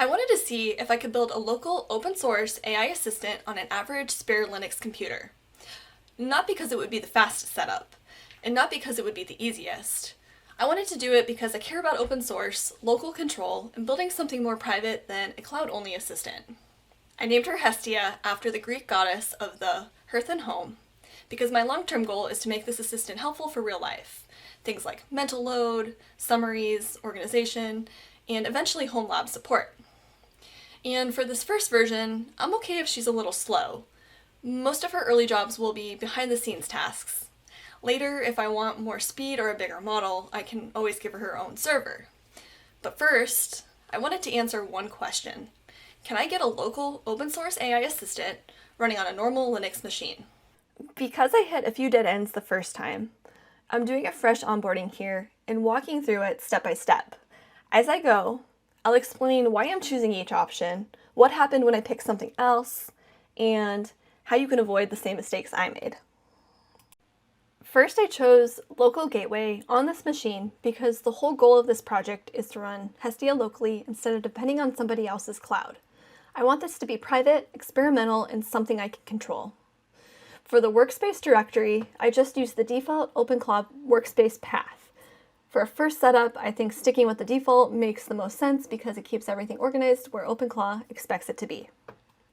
I wanted to see if I could build a local open source AI assistant on an average spare Linux computer. Not because it would be the fastest setup, and not because it would be the easiest. I wanted to do it because I care about open source, local control, and building something more private than a cloud-only assistant. I named her Hestia after the Greek goddess of the hearth and home, because my long-term goal is to make this assistant helpful for real life. Things like mental load, summaries, organization, and eventually home lab support. And for this first version, I'm okay if she's a little slow. Most of her early jobs will be behind-the-scenes tasks. Later, if I want more speed or a bigger model, I can always give her own server. But first, I wanted to answer one question. Can I get a local open-source AI assistant running on a normal Linux machine? Because I hit a few dead ends the first time, I'm doing a fresh onboarding here and walking through it step by step. As I go, I'll explain why I'm choosing each option, what happened when I picked something else, and how you can avoid the same mistakes I made. First, I chose local gateway on this machine because the whole goal of this project is to run Hestia locally instead of depending on somebody else's cloud. I want this to be private, experimental, and something I can control. For the workspace directory, I just used the default OpenClaw workspace path. For a first setup, I think sticking with the default makes the most sense because it keeps everything organized where OpenClaw expects it to be.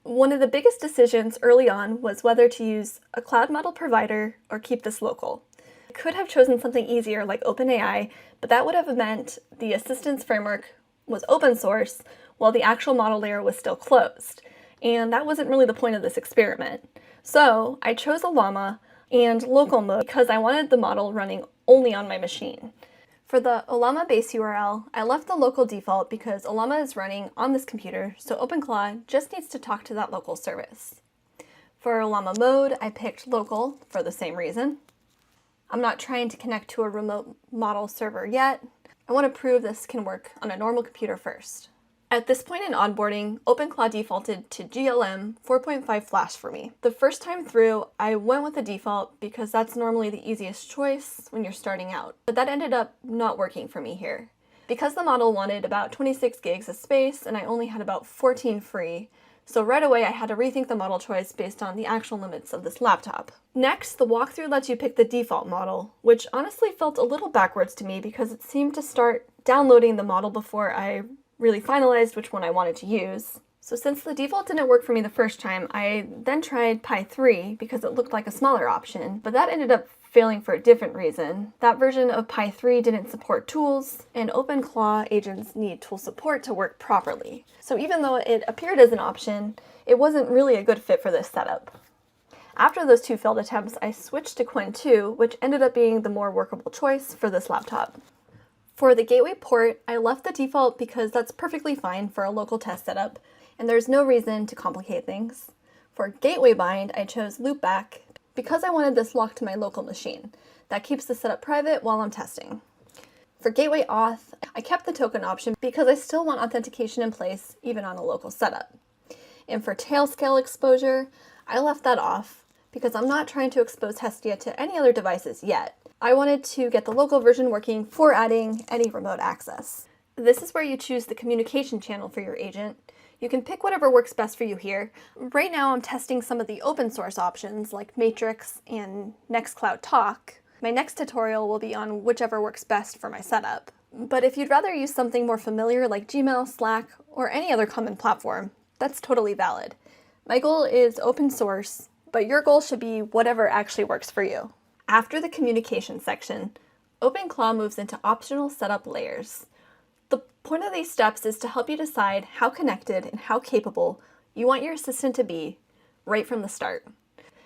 One of the biggest decisions early on was whether to use a cloud model provider or keep this local. I could have chosen something easier like OpenAI, but that would have meant the assistance framework was open source while the actual model layer was still closed. And that wasn't really the point of this experiment. So I chose Ollama and local mode because I wanted the model running only on my machine. For the Ollama base URL, I left the local default because Ollama is running on this computer, so OpenClaw just needs to talk to that local service. For Ollama mode, I picked local for the same reason. I'm not trying to connect to a remote model server yet. I want to prove this can work on a normal computer first. At this point in onboarding, OpenClaw defaulted to GLM 4.5 Flash for me. The first time through, I went with the default because that's normally the easiest choice when you're starting out. But that ended up not working for me here. Because the model wanted about 26 gigs of space and I only had about 14 free, so right away I had to rethink the model choice based on the actual limits of this laptop. Next, the walkthrough lets you pick the default model, which honestly felt a little backwards to me because it seemed to start downloading the model before I really finalized which one I wanted to use. So since the default didn't work for me the first time, I then tried Pi 3 because it looked like a smaller option, but that ended up failing for a different reason. That version of Pi 3 didn't support tools, and OpenClaw agents need tool support to work properly. So even though it appeared as an option, it wasn't really a good fit for this setup. After those two failed attempts, I switched to Qwen 2, which ended up being the more workable choice for this laptop. For the gateway port, I left the default because that's perfectly fine for a local test setup, and there's no reason to complicate things. For gateway bind, I chose loopback because I wanted this locked to my local machine. That keeps the setup private while I'm testing. For gateway auth, I kept the token option because I still want authentication in place even on a local setup. And for tail scale exposure, I left that off because I'm not trying to expose Hestia to any other devices yet. I wanted to get the local version working for adding any remote access. This is where you choose the communication channel for your agent. You can pick whatever works best for you here. Right now I'm testing some of the open source options like Matrix and Nextcloud Talk. My next tutorial will be on whichever works best for my setup. But if you'd rather use something more familiar like Gmail, Slack, or any other common platform, that's totally valid. My goal is open source, but your goal should be whatever actually works for you. After the communication section, OpenClaw moves into optional setup layers. The point of these steps is to help you decide how connected and how capable you want your assistant to be right from the start.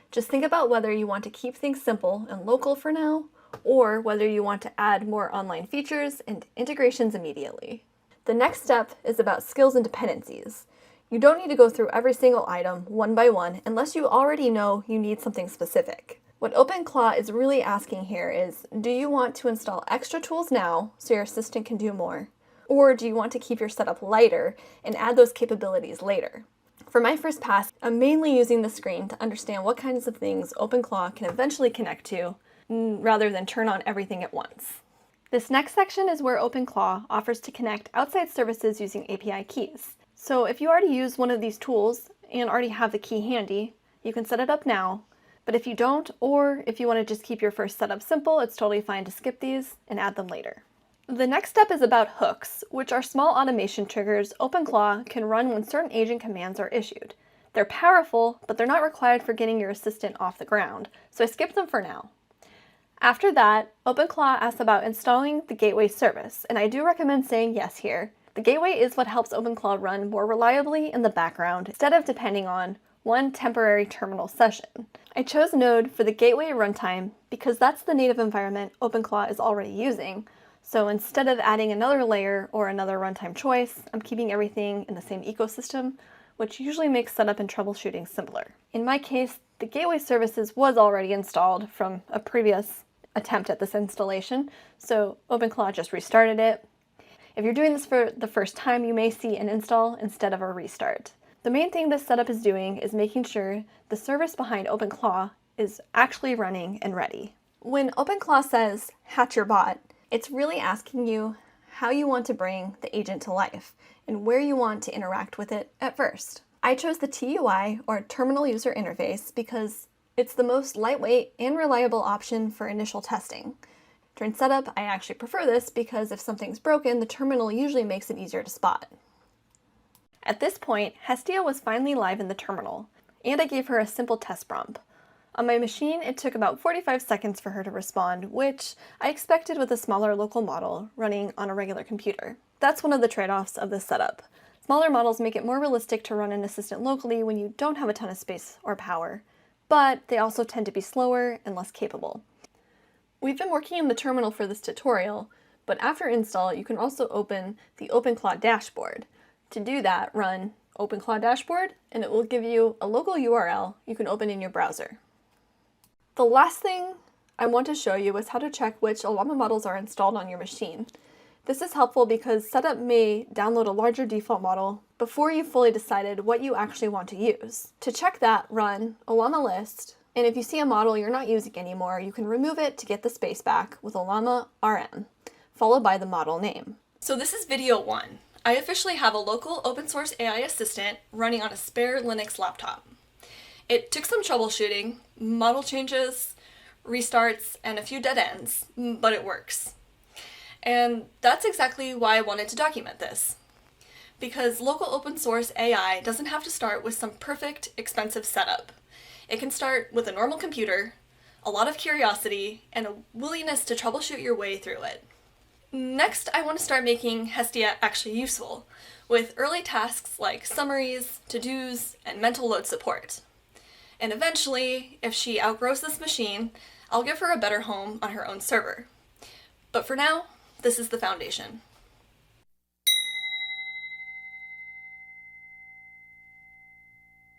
Just think about whether you want to keep things simple and local for now, or whether you want to add more online features and integrations immediately. The next step is about skills and dependencies. You don't need to go through every single item one by one unless you already know you need something specific. What OpenClaw is really asking here is, do you want to install extra tools now so your assistant can do more? Or do you want to keep your setup lighter and add those capabilities later? For my first pass, I'm mainly using the screen to understand what kinds of things OpenClaw can eventually connect to, rather than turn on everything at once. This next section is where OpenClaw offers to connect outside services using API keys. So if you already use one of these tools and already have the key handy, you can set it up now. But if you don't, or if you want to just keep your first setup simple, it's totally fine to skip these and add them later. The next step is about hooks, which are small automation triggers OpenClaw can run when certain agent commands are issued. They're powerful, but they're not required for getting your assistant off the ground, so I skipped them for now. After that, OpenClaw asks about installing the gateway service, and I do recommend saying yes here. The gateway is what helps OpenClaw run more reliably in the background instead of depending on one temporary terminal session. I chose Node for the gateway runtime because that's the native environment OpenClaw is already using, so instead of adding another layer or another runtime choice, I'm keeping everything in the same ecosystem, which usually makes setup and troubleshooting simpler. In my case, the gateway services was already installed from a previous attempt at this installation, so OpenClaw just restarted it. If you're doing this for the first time, you may see an install instead of a restart. The main thing this setup is doing is making sure the service behind OpenClaw is actually running and ready. When OpenClaw says hatch your bot, it's really asking you how you want to bring the agent to life and where you want to interact with it at first. I chose the TUI, or Terminal User Interface, because it's the most lightweight and reliable option for initial testing. During setup, I actually prefer this because if something's broken, the terminal usually makes it easier to spot. At this point, Hestia was finally live in the terminal, and I gave her a simple test prompt. On my machine, it took about 45 seconds for her to respond, which I expected with a smaller local model running on a regular computer. That's one of the trade-offs of this setup. Smaller models make it more realistic to run an assistant locally when you don't have a ton of space or power, but they also tend to be slower and less capable. We've been working in the terminal for this tutorial, but after install, you can also open the OpenClaw dashboard. To do that, run OpenClaw dashboard, and it will give you a local URL you can open in your browser. The last thing I want to show you is how to check which Ollama models are installed on your machine. This is helpful because setup may download a larger default model before you've fully decided what you actually want to use. To check that, run Ollama list, and if you see a model you're not using anymore, you can remove it to get the space back with Ollama RM, followed by the model name. So this is video 1. I officially have a local open source AI assistant running on a spare Linux laptop. It took some troubleshooting, model changes, restarts, and a few dead ends, but it works. And that's exactly why I wanted to document this. Because local open source AI doesn't have to start with some perfect, expensive setup. It can start with a normal computer, a lot of curiosity, and a willingness to troubleshoot your way through it. Next, I want to start making Hestia actually useful, with early tasks like summaries, to-dos, and mental load support. And eventually, if she outgrows this machine, I'll give her a better home on her own server. But for now, this is the foundation.